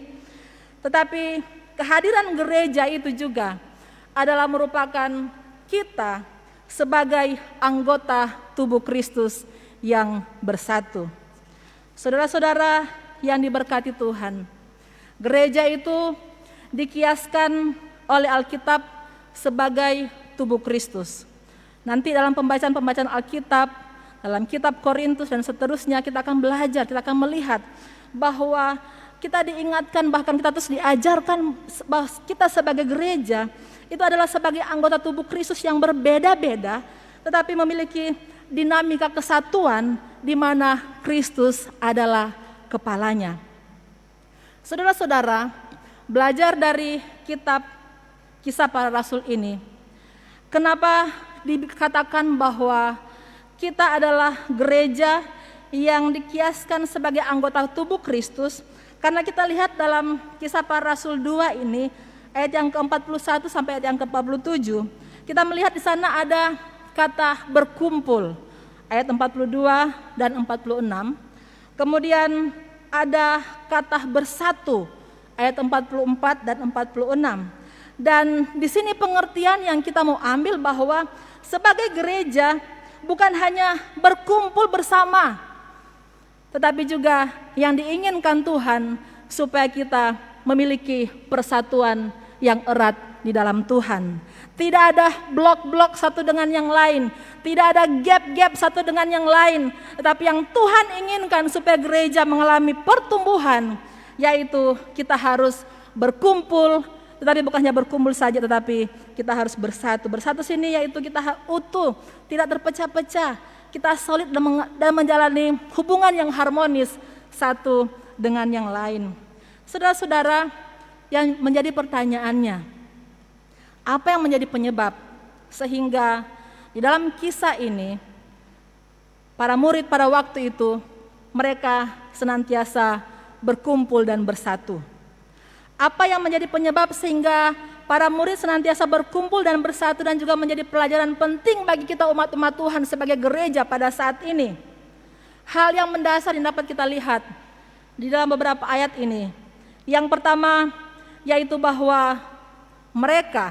Tetapi kehadiran gereja itu juga adalah merupakan kita sebagai anggota tubuh Kristus yang bersatu. Saudara-saudara yang diberkati Tuhan, Gereja itu dikiaskan oleh Alkitab sebagai tubuh Kristus. Nanti dalam pembacaan Alkitab, dalam kitab Korintus dan seterusnya kita akan belajar, kita akan melihat bahwa kita diingatkan, bahkan kita terus diajarkan bahwa kita sebagai gereja itu adalah sebagai anggota tubuh Kristus yang berbeda-beda, tetapi memiliki dinamika kesatuan di mana Kristus adalah kepalanya. Saudara-saudara, belajar dari kitab Kisah Para Rasul ini, kenapa dikatakan bahwa kita adalah gereja yang dikiaskan sebagai anggota tubuh Kristus? Karena kita lihat dalam Kisah Para Rasul 2 ini, ayat yang ke-41 sampai ayat yang ke-47, kita melihat di sana ada kata berkumpul, ayat 42 dan 46. Kemudian ada kata bersatu, ayat 44 dan 46. Dan di sini pengertian yang kita mau ambil bahwa sebagai gereja bukan hanya berkumpul bersama, tetapi juga yang diinginkan Tuhan supaya kita memiliki persatuan yang erat di dalam Tuhan. Tidak ada blok-blok satu dengan yang lain, tidak ada gap-gap satu dengan yang lain, tetapi yang Tuhan inginkan supaya gereja mengalami pertumbuhan, yaitu kita harus berkumpul, tetapi bukan hanya berkumpul saja, tetapi kita harus bersatu. Bersatu sini yaitu kita utuh, tidak terpecah-pecah, kita solid dan menjalani hubungan yang harmonis satu dengan yang lain. Saudara-saudara, yang menjadi pertanyaannya, apa yang menjadi penyebab sehingga di dalam kisah ini para murid pada waktu itu mereka senantiasa berkumpul dan bersatu? Apa yang menjadi penyebab sehingga para murid senantiasa berkumpul dan bersatu dan juga menjadi pelajaran penting bagi kita umat-umat Tuhan sebagai gereja pada saat ini? Hal yang mendasar yang dapat kita lihat di dalam beberapa ayat ini. Yang pertama yaitu bahwa mereka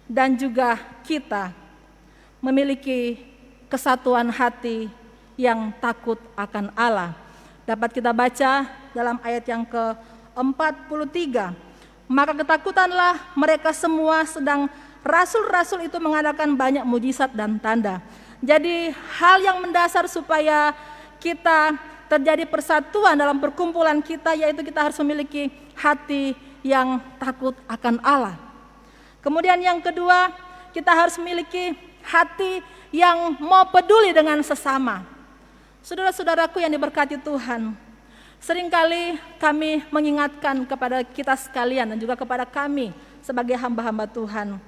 dan juga kita memiliki kesatuan hati yang takut akan Allah. Dapat kita baca dalam ayat yang ke-43. Maka ketakutanlah mereka semua, sedang rasul-rasul itu mengadakan banyak mujizat dan tanda. Jadi hal yang mendasar supaya kita terjadi persatuan dalam perkumpulan kita, yaitu kita harus memiliki hati yang takut akan Allah. Kemudian yang kedua, kita harus memiliki hati yang mau peduli dengan sesama. Saudara-saudaraku yang diberkati Tuhan, seringkali kami mengingatkan kepada kita sekalian dan juga kepada kami sebagai hamba-hamba Tuhan,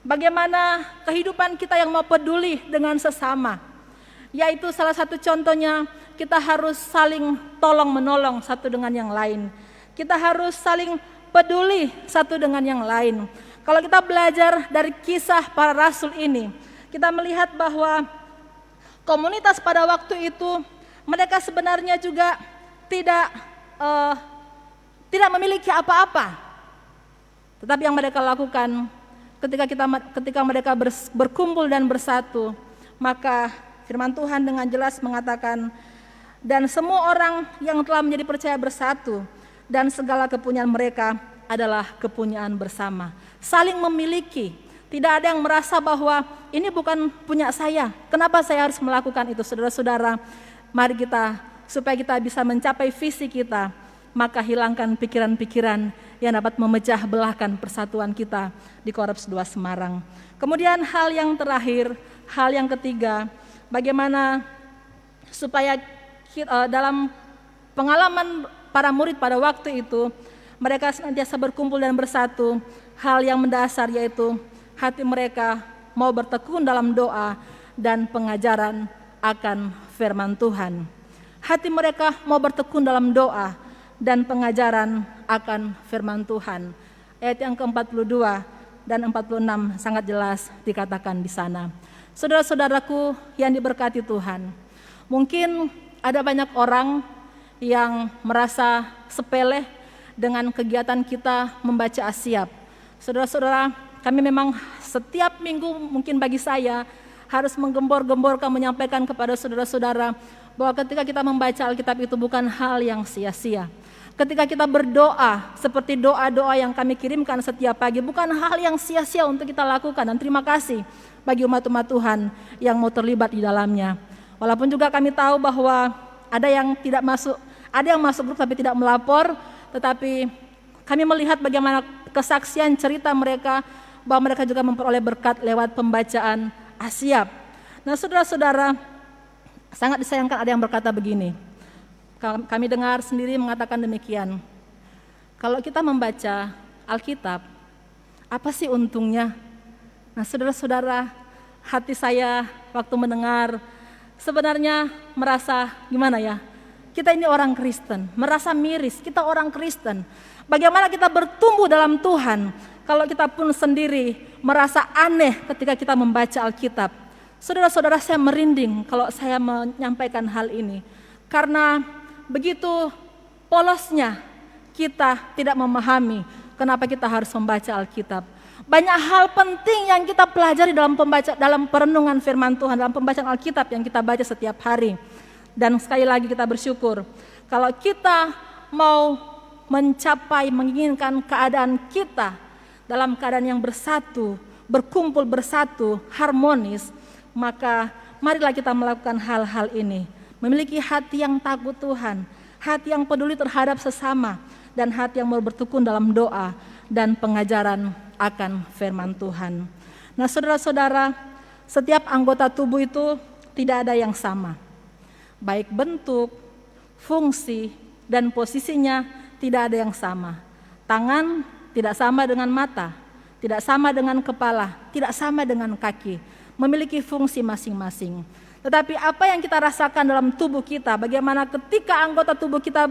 bagaimana kehidupan kita yang mau peduli dengan sesama. Yaitu salah satu contohnya, kita harus saling tolong menolong satu dengan yang lain. Kita harus saling peduli satu dengan yang lain. Kalau kita belajar dari kisah para rasul ini, kita melihat bahwa komunitas pada waktu itu mereka sebenarnya juga tidak memiliki apa-apa. Tetapi yang mereka lakukan ketika mereka berkumpul dan bersatu, maka firman Tuhan dengan jelas mengatakan, dan semua orang yang telah menjadi percaya bersatu, dan segala kepunyaan mereka adalah kepunyaan bersama. Saling memiliki. Tidak ada yang merasa bahwa ini bukan punya saya, kenapa saya harus melakukan itu. Saudara-saudara, mari kita, supaya kita bisa mencapai visi kita, maka hilangkan pikiran-pikiran yang dapat memecah belahkan persatuan kita di Koreps 2 Semarang. Kemudian hal yang terakhir, hal yang ketiga, bagaimana supaya dalam pengalaman para murid pada waktu itu, mereka senantiasa berkumpul dan bersatu. Hal yang mendasar yaitu hati mereka mau bertekun dalam doa dan pengajaran akan firman Tuhan. Hati mereka mau bertekun dalam doa dan pengajaran akan firman Tuhan. Ayat yang ke-42 dan 46 sangat jelas dikatakan di sana. Saudara-saudaraku yang diberkati Tuhan, mungkin ada banyak orang yang merasa sepele dengan kegiatan kita membaca Asyap. Saudara-saudara, kami memang setiap minggu, mungkin bagi saya, harus menggembor-gemborkan, menyampaikan kepada saudara-saudara bahwa ketika kita membaca Alkitab itu bukan hal yang sia-sia. Ketika kita berdoa, seperti doa-doa yang kami kirimkan setiap pagi, bukan hal yang sia-sia untuk kita lakukan. Dan terima kasih bagi umat-umat Tuhan yang mau terlibat di dalamnya. Walaupun juga kami tahu bahwa ada yang masuk grup tapi tidak melapor, tetapi kami melihat bagaimana kesaksian cerita mereka, bahwa mereka juga memperoleh berkat lewat pembacaan Asyap. Nah, saudara-saudara, sangat disayangkan ada yang berkata begini. Kami dengar sendiri mengatakan demikian. Kalau kita membaca Alkitab, apa sih untungnya? Nah, saudara-saudara, hati saya waktu mendengar sebenarnya merasa gimana ya? Kita ini orang Kristen, merasa miris, kita orang Kristen. Bagaimana kita bertumbuh dalam Tuhan kalau kita pun sendiri merasa aneh ketika kita membaca Alkitab. Saudara-saudara, saya merinding kalau saya menyampaikan hal ini. Karena begitu polosnya kita tidak memahami kenapa kita harus membaca Alkitab. Banyak hal penting yang kita pelajari dalam perenungan firman Tuhan, dalam pembacaan Alkitab yang kita baca setiap hari. Dan sekali lagi kita bersyukur kalau kita mau mencapai, menginginkan keadaan kita dalam keadaan yang bersatu, berkumpul bersatu, harmonis, maka marilah kita melakukan hal-hal ini. Memiliki hati yang takut Tuhan, hati yang peduli terhadap sesama, dan hati yang mau bertekun dalam doa dan pengajaran akan firman Tuhan. Nah, saudara-saudara, setiap anggota tubuh itu tidak ada yang sama. Baik bentuk, fungsi, dan posisinya tidak ada yang sama. Tangan tidak sama dengan mata, tidak sama dengan kepala, tidak sama dengan kaki. Memiliki fungsi masing-masing. Tetapi apa yang kita rasakan dalam tubuh kita, bagaimana ketika anggota tubuh kita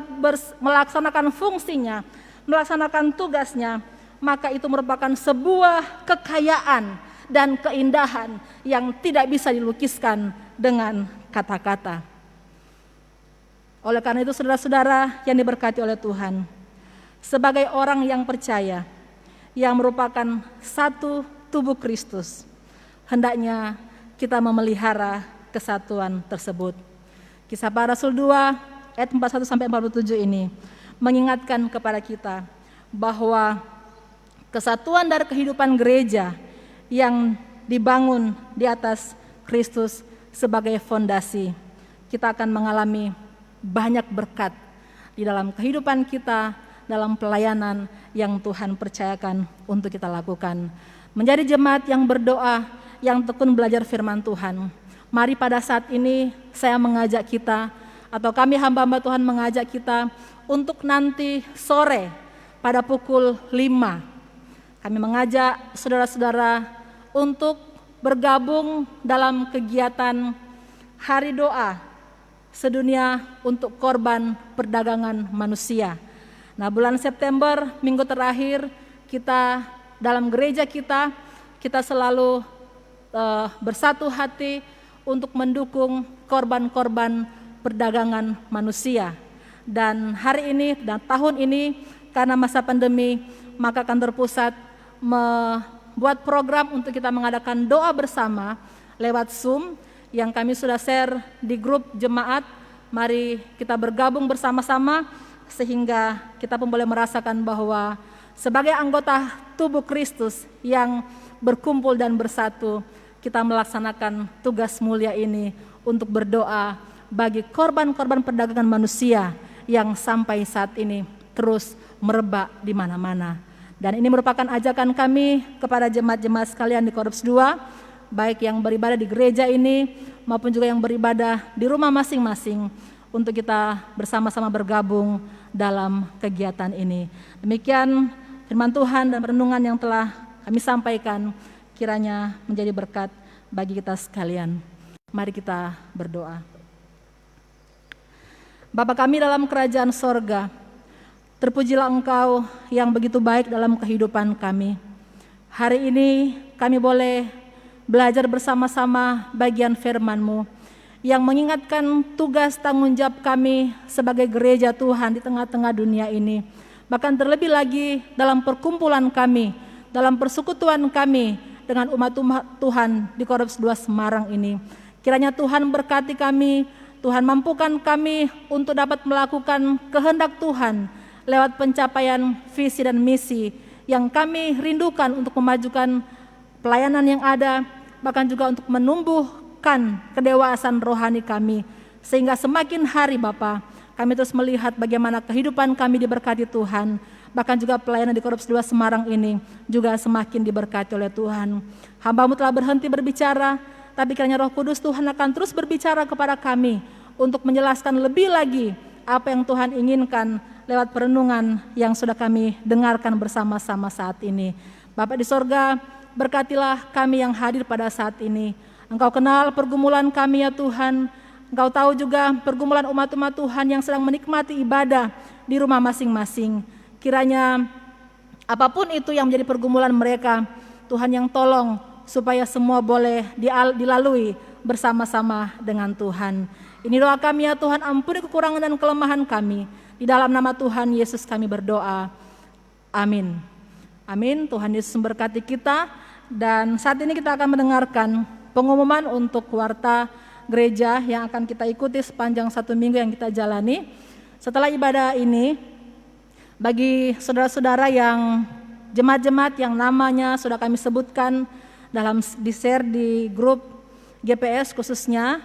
melaksanakan fungsinya, melaksanakan tugasnya, maka itu merupakan sebuah kekayaan dan keindahan yang tidak bisa dilukiskan dengan kata-kata. Oleh karena itu, saudara-saudara yang diberkati oleh Tuhan, sebagai orang yang percaya, yang merupakan satu tubuh Kristus, hendaknya kita memelihara kesatuan tersebut. Kisah Para Rasul 2 ayat 41-47 ini mengingatkan kepada kita bahwa kesatuan dari kehidupan gereja yang dibangun di atas Kristus sebagai fondasi, kita akan mengalami banyak berkat di dalam kehidupan kita, dalam pelayanan yang Tuhan percayakan untuk kita lakukan. Menjadi jemaat yang berdoa, yang tekun belajar firman Tuhan. Mari pada saat ini saya mengajak kita, atau kami hamba-hamba Tuhan mengajak kita untuk nanti sore pada pukul 5. Kami mengajak saudara-saudara untuk bergabung dalam kegiatan Hari Doa Sedunia untuk Korban Perdagangan Manusia. Nah, bulan September, minggu terakhir, kita dalam gereja kita selalu bersatu hati untuk mendukung korban-korban perdagangan manusia. Dan hari ini dan tahun ini karena masa pandemi, maka kantor pusat membuat program untuk kita mengadakan doa bersama lewat Zoom yang kami sudah share di grup jemaat. Mari kita bergabung bersama-sama sehingga kita pun boleh merasakan bahwa sebagai anggota tubuh Kristus yang berkumpul dan bersatu, kita melaksanakan tugas mulia ini untuk berdoa bagi korban-korban perdagangan manusia yang sampai saat ini terus merebak di mana-mana. Dan ini merupakan ajakan kami kepada jemaat-jemaat sekalian di Korps 2, baik yang beribadah di gereja ini maupun juga yang beribadah di rumah masing-masing, untuk kita bersama-sama bergabung dalam kegiatan ini. Demikian firman Tuhan dan renungan yang telah kami sampaikan, kiranya menjadi berkat bagi kita sekalian. Mari kita berdoa. Bapa kami dalam kerajaan sorga, terpujilah Engkau yang begitu baik dalam kehidupan kami. Hari ini kami boleh belajar bersama-sama bagian firman-Mu yang mengingatkan tugas tanggung jawab kami sebagai gereja Tuhan di tengah-tengah dunia ini. Bahkan terlebih lagi dalam perkumpulan kami, dalam persekutuan kami dengan umat-umat Tuhan di Korps 2 Semarang ini. Kiranya Tuhan berkati kami, Tuhan mampukan kami untuk dapat melakukan kehendak Tuhan lewat pencapaian visi dan misi yang kami rindukan untuk memajukan pelayanan yang ada, bahkan juga untuk menumbuhkan kedewasaan rohani kami. Sehingga semakin hari Bapa, kami terus melihat bagaimana kehidupan kami diberkati Tuhan. Bahkan juga pelayanan di Korps 2 Semarang ini juga semakin diberkati oleh Tuhan. Hamba-Mu telah berhenti berbicara, tapi kiranya Roh Kudus Tuhan akan terus berbicara kepada kami untuk menjelaskan lebih lagi apa yang Tuhan inginkan lewat perenungan yang sudah kami dengarkan bersama-sama saat ini. Bapa di sorga, berkatilah kami yang hadir pada saat ini. Engkau kenal pergumulan kami ya Tuhan. Engkau tahu juga pergumulan umat-umat Tuhan yang sedang menikmati ibadah di rumah masing-masing. Kiranya apapun itu yang menjadi pergumulan mereka, Tuhan yang tolong supaya semua boleh dilalui bersama-sama dengan Tuhan. Ini doa kami ya Tuhan, ampuni kekurangan dan kelemahan kami. Di dalam nama Tuhan Yesus kami berdoa. Amin. Amin. Tuhan Yesus memberkati kita. Dan saat ini kita akan mendengarkan pengumuman untuk warta gereja yang akan kita ikuti sepanjang 1 minggu yang kita jalani. Setelah ibadah ini, bagi saudara-saudara yang jemaat-jemaat yang namanya sudah kami sebutkan di-share di grup GPS khususnya,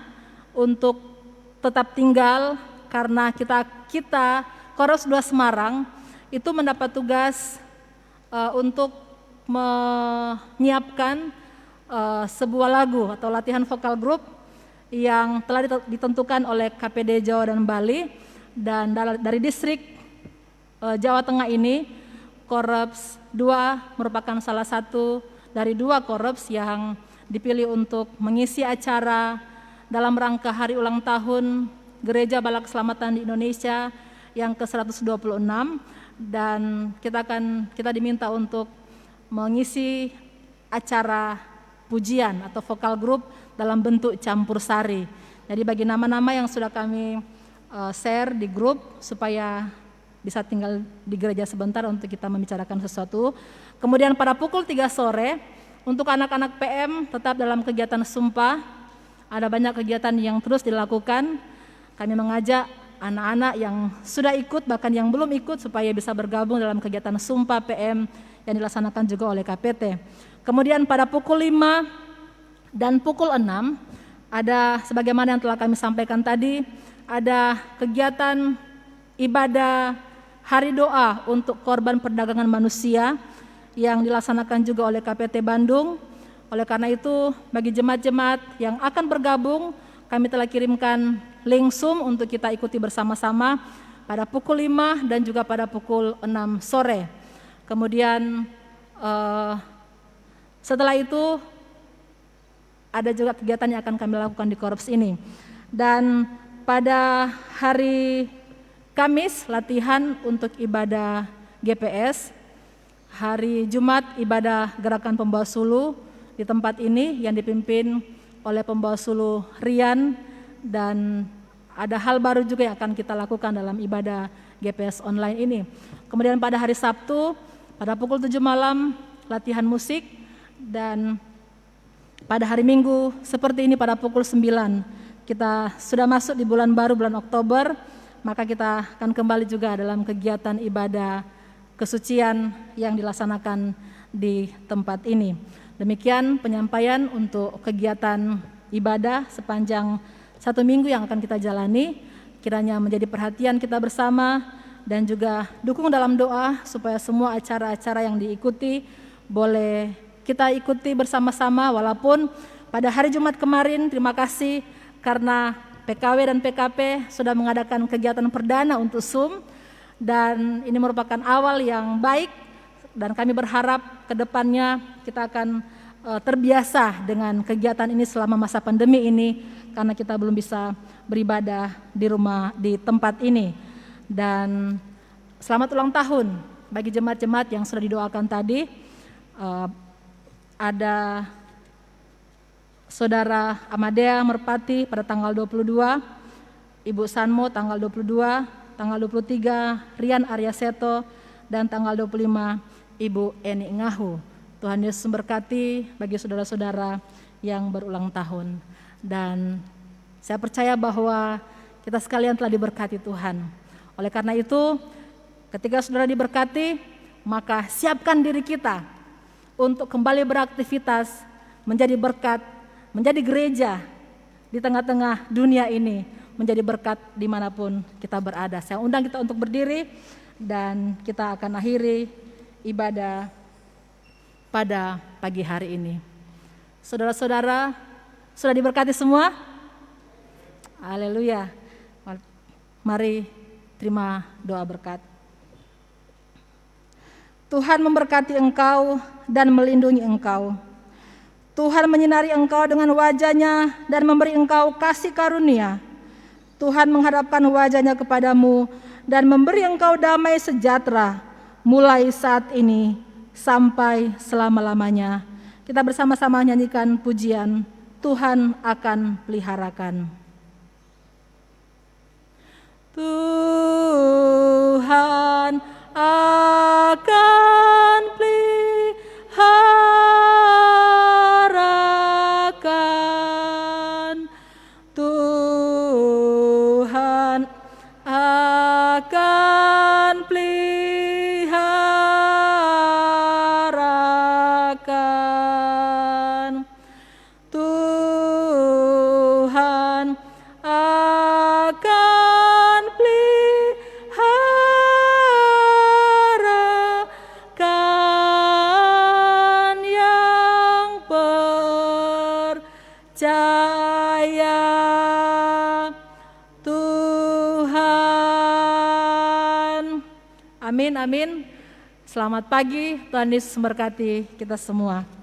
untuk tetap tinggal karena kita Korps 2 Semarang itu mendapat tugas untuk menyiapkan sebuah lagu atau latihan vokal grup yang telah ditentukan oleh KPD Jawa dan Bali. Dan dari distrik Jawa Tengah ini, Korps 2 merupakan salah satu dari 2 korps yang dipilih untuk mengisi acara dalam rangka hari ulang tahun Gereja Bala Keselamatan di Indonesia yang ke-126. Dan kita diminta untuk mengisi acara pujian atau vokal grup dalam bentuk campur sari. Jadi bagi nama-nama yang sudah kami share di grup supaya bisa tinggal di gereja sebentar untuk kita membicarakan sesuatu. Kemudian pada pukul 3 sore untuk anak-anak PM tetap dalam kegiatan sumpah. Ada banyak kegiatan yang terus dilakukan. Kami mengajak anak-anak yang sudah ikut bahkan yang belum ikut supaya bisa bergabung dalam kegiatan sumpah PM yang dilaksanakan juga oleh KPT. Kemudian pada pukul 5 dan pukul 6 ada sebagaimana yang telah kami sampaikan tadi, ada kegiatan ibadah hari doa untuk korban perdagangan manusia yang dilaksanakan juga oleh KPT Bandung. Oleh karena itu bagi jemaat-jemaat yang akan bergabung, kami telah kirimkan link Zoom untuk kita ikuti bersama-sama pada pukul 5 dan juga pada pukul 6 sore. Kemudian setelah itu ada juga kegiatan yang akan kami lakukan di korps ini. Dan pada hari Kamis latihan untuk ibadah GPS, hari Jumat ibadah gerakan pembawa sulu di tempat ini yang dipimpin oleh pembawa sulu Rian, dan ada hal baru juga yang akan kita lakukan dalam ibadah GPS online ini. Kemudian pada hari Sabtu pada pukul 7 malam latihan musik, dan pada hari Minggu seperti ini pada pukul 9 kita sudah masuk di bulan baru, bulan Oktober, maka kita akan kembali juga dalam kegiatan ibadah kesucian yang dilaksanakan di tempat ini. Demikian penyampaian untuk kegiatan ibadah sepanjang 1 minggu yang akan kita jalani. Kiranya menjadi perhatian kita bersama dan juga dukung dalam doa supaya semua acara-acara yang diikuti boleh kita ikuti bersama-sama. Walaupun pada hari Jumat kemarin, terima kasih karena PKW dan PKP sudah mengadakan kegiatan perdana untuk Zoom, dan ini merupakan awal yang baik, dan kami berharap ke depannya kita akan terbiasa dengan kegiatan ini selama masa pandemi ini, karena kita belum bisa beribadah di rumah, di tempat ini. Dan selamat ulang tahun bagi jemaat-jemaat yang sudah didoakan tadi. Ada Saudara Amadea Merpati pada tanggal 22, Ibu Sanmo tanggal 22, tanggal 23 Rian Arya Seto, dan tanggal 25 Ibu Eni Ngahu. Tuhan Yesus memberkati bagi saudara-saudara yang berulang tahun. Dan saya percaya bahwa kita sekalian telah diberkati Tuhan. Oleh karena itu, Ketika saudara diberkati, maka siapkan diri kita untuk kembali beraktivitas, menjadi berkat, menjadi gereja di tengah-tengah dunia ini, menjadi berkat dimanapun kita berada. Saya undang kita untuk berdiri dan kita akan akhiri ibadah pada pagi hari ini. Saudara-saudara, sudah diberkati semua? Haleluya. Mari terima doa berkat. Tuhan memberkati engkau dan melindungi engkau. Tuhan menyinari engkau dengan wajah-Nya dan memberi engkau kasih karunia. Tuhan menghadapkan wajah-Nya kepadamu dan memberi engkau damai sejahtera mulai saat ini sampai selama-lamanya. Kita bersama-sama nyanyikan pujian Tuhan akan peliharakan. Tuhan akan peliharakan. Tuhan akan peliharakan. Tuhan akan peliharakan yang percaya. Tuhan. Amin, amin. Selamat pagi, Tuhan Yesus memberkati kita semua.